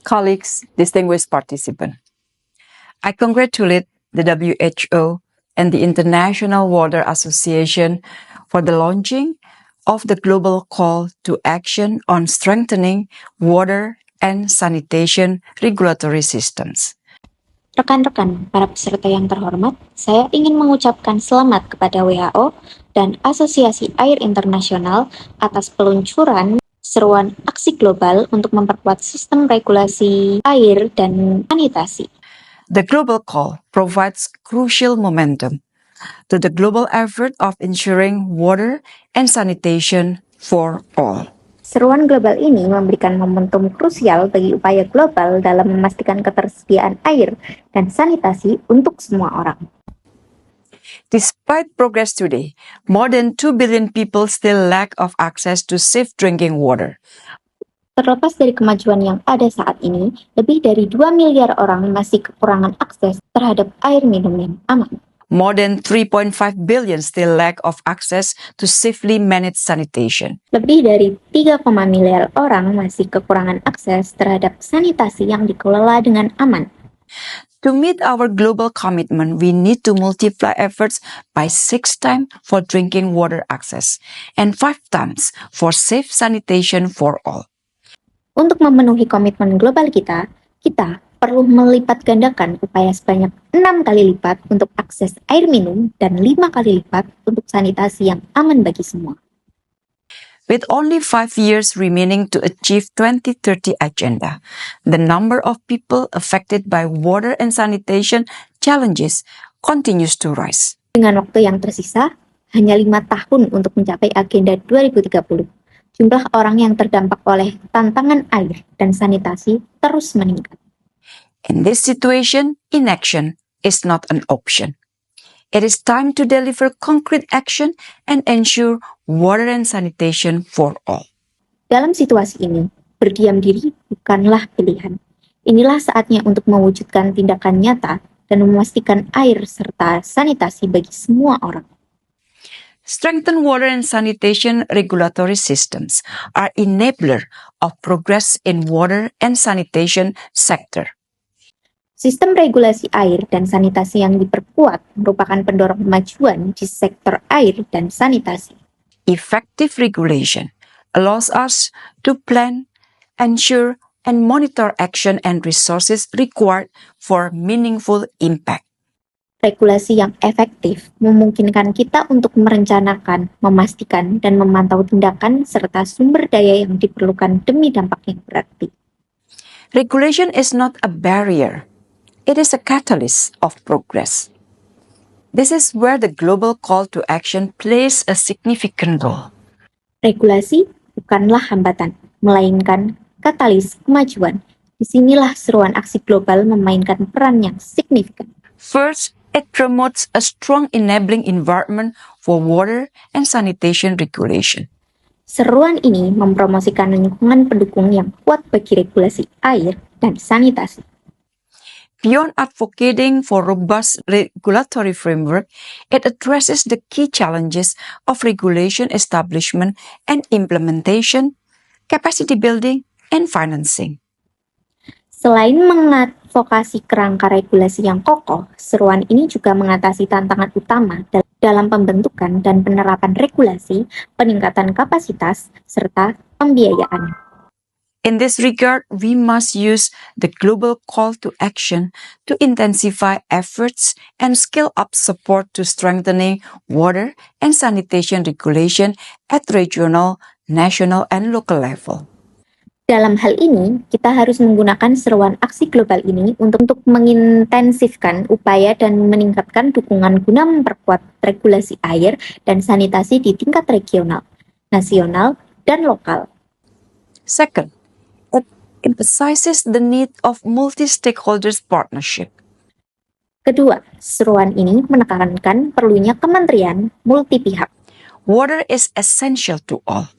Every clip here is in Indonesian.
colleagues, distinguished participants. I congratulate the WHO and the International Water Association for the launching of the Global Call to Action on Strengthening Water and Sanitation Regulatory Systems. Rekan-rekan, para peserta yang terhormat, saya ingin mengucapkan selamat kepada WHO dan Asosiasi Air Internasional atas peluncuran seruan aksi global untuk memperkuat sistem regulasi air dan sanitasi. The global call provides crucial momentum to the global effort of ensuring water and sanitation for all. Seruan global ini memberikan momentum krusial bagi upaya global dalam memastikan ketersediaan air dan sanitasi untuk semua orang. Despite progress today, more than 2 billion people still lack of access to safe drinking water. Terlepas dari kemajuan yang ada saat ini, lebih dari 2 miliar orang masih kekurangan akses terhadap air minum yang aman. More than 3.5 billion still lack of access to safely managed sanitation. Lebih dari 3, miliar orang masih kekurangan akses terhadap sanitasi yang dikelola dengan aman. To meet our global commitment, we need to multiply efforts by 6 times for drinking water access and 5 times for safe sanitation for all. Untuk memenuhi komitmen global kita perlu melipat gandakan upaya sebanyak 6 kali lipat untuk akses air minum dan 5 kali lipat untuk sanitasi yang aman bagi semua. With only 5 years remaining to achieve 2030 agenda, the number of people affected by water and sanitation challenges continues to rise. Dengan waktu yang tersisa, hanya 5 tahun untuk mencapai agenda 2030, jumlah orang yang terdampak oleh tantangan air dan sanitasi terus meningkat. In this situation, inaction is not an option. It is time to deliver concrete action and ensure water and sanitation for all. Dalam situasi ini, berdiam diri bukanlah pilihan. Inilah saatnya untuk mewujudkan tindakan nyata dan memastikan air serta sanitasi bagi semua orang. Strengthen water and sanitation regulatory systems are enabler of progress in water and sanitation sector. Sistem regulasi air dan sanitasi yang diperkuat merupakan pendorong kemajuan di sektor air dan sanitasi. Effective regulation allows us to plan, ensure, and monitor action and resources required for meaningful impact. Regulasi yang efektif memungkinkan kita untuk merencanakan, memastikan, dan memantau tindakan serta sumber daya yang diperlukan demi dampak yang berarti. Regulation is not a barrier. It is a catalyst of progress. This is where the global call to action plays a significant role. Regulasi bukanlah hambatan, melainkan katalis kemajuan. Disinilah seruan aksi global memainkan peran yang signifikan. First, it promotes a strong enabling environment for water and sanitation regulation. Seruan ini mempromosikan lingkungan pendukung yang kuat bagi regulasi air dan sanitasi. Beyond advocating for robust regulatory framework, it addresses the key challenges of regulation establishment and implementation, capacity building, and financing. Selain mengadvokasi kerangka regulasi yang kokoh, seruan ini juga mengatasi tantangan utama dalam pembentukan dan penerapan regulasi, peningkatan kapasitas, serta pembiayaan. In this regard, we must use the global call to action to intensify efforts and scale up support to strengthening water and sanitation regulation at regional, national, and local level. Dalam hal ini, kita harus menggunakan seruan aksi global ini untuk mengintensifkan upaya dan meningkatkan dukungan guna memperkuat regulasi air dan sanitasi di tingkat regional, nasional, dan lokal. Second, it emphasizes the need of multi-stakeholders partnership. Kedua, seruan ini menekankan perlunya kementerian multi pihak. Water is essential to all.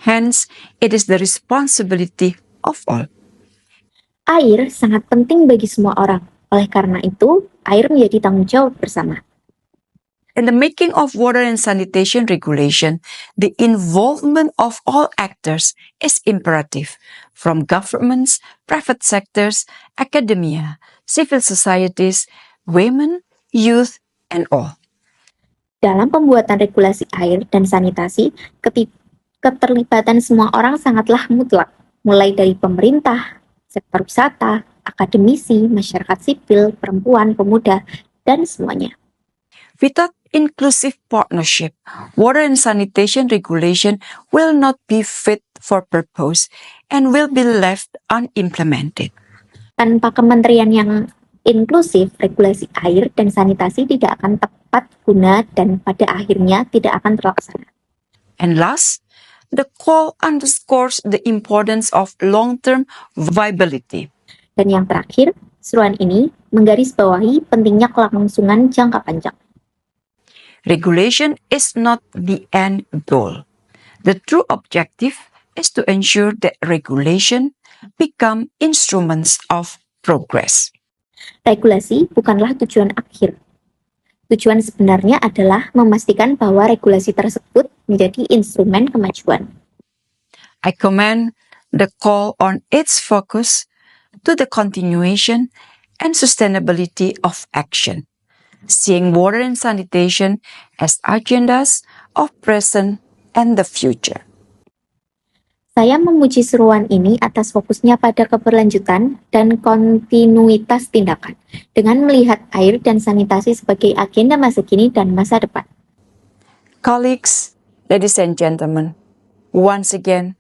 Hence, it is the responsibility of all. Air sangat penting bagi semua orang. Oleh karena itu, air menjadi tanggung jawab bersama. In the making of water and sanitation regulation, the involvement of all actors is imperative, from governments, private sectors, academia, civil societies, women, youth, and all. Dalam pembuatan regulasi air dan sanitasi, keterlibatan semua orang sangatlah mutlak, mulai dari pemerintah, sektor wisata, akademisi, masyarakat sipil, perempuan, pemuda, dan semuanya. Without inclusive partnership, water and sanitation regulation will not be fit for purpose and will be left unimplemented. Tanpa kementerian yang inklusif, regulasi air dan sanitasi tidak akan tepat guna dan pada akhirnya tidak akan terlaksana. And last, the call underscores the importance of long-term viability. Dan yang terakhir, seruan ini menggarisbawahi pentingnya kelangsungan jangka panjang. Regulation is not the end goal. The true objective is to ensure that regulation become instruments of progress. Regulasi bukanlah tujuan akhir. Tujuan sebenarnya adalah memastikan bahwa regulasi tersebut menjadi instrumen kemajuan. I commend the call on its focus to the continuation and sustainability of action, seeing water and sanitation as agendas of present and the future. Saya memuji seruan ini atas fokusnya pada keberlanjutan dan kontinuitas tindakan, dengan melihat air dan sanitasi sebagai agenda masa kini dan masa depan. Colleagues, ladies and gentlemen, once again,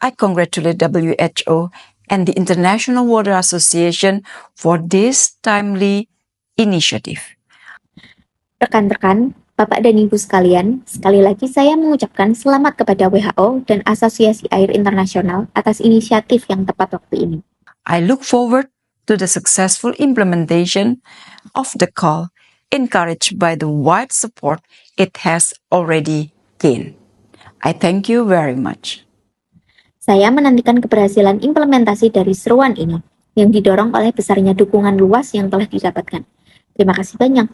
I congratulate WHO and the International Water Association for this timely initiative. Rekan-rekan, Bapak dan Ibu sekalian, sekali lagi saya mengucapkan selamat kepada WHO dan Asosiasi Air Internasional atas inisiatif yang tepat waktu ini. I look forward to the successful implementation of the call, encouraged by the wide support it has already gained. I thank you very much. Saya menantikan keberhasilan implementasi dari seruan ini, yang didorong oleh besarnya dukungan luas yang telah didapatkan. Terima kasih banyak.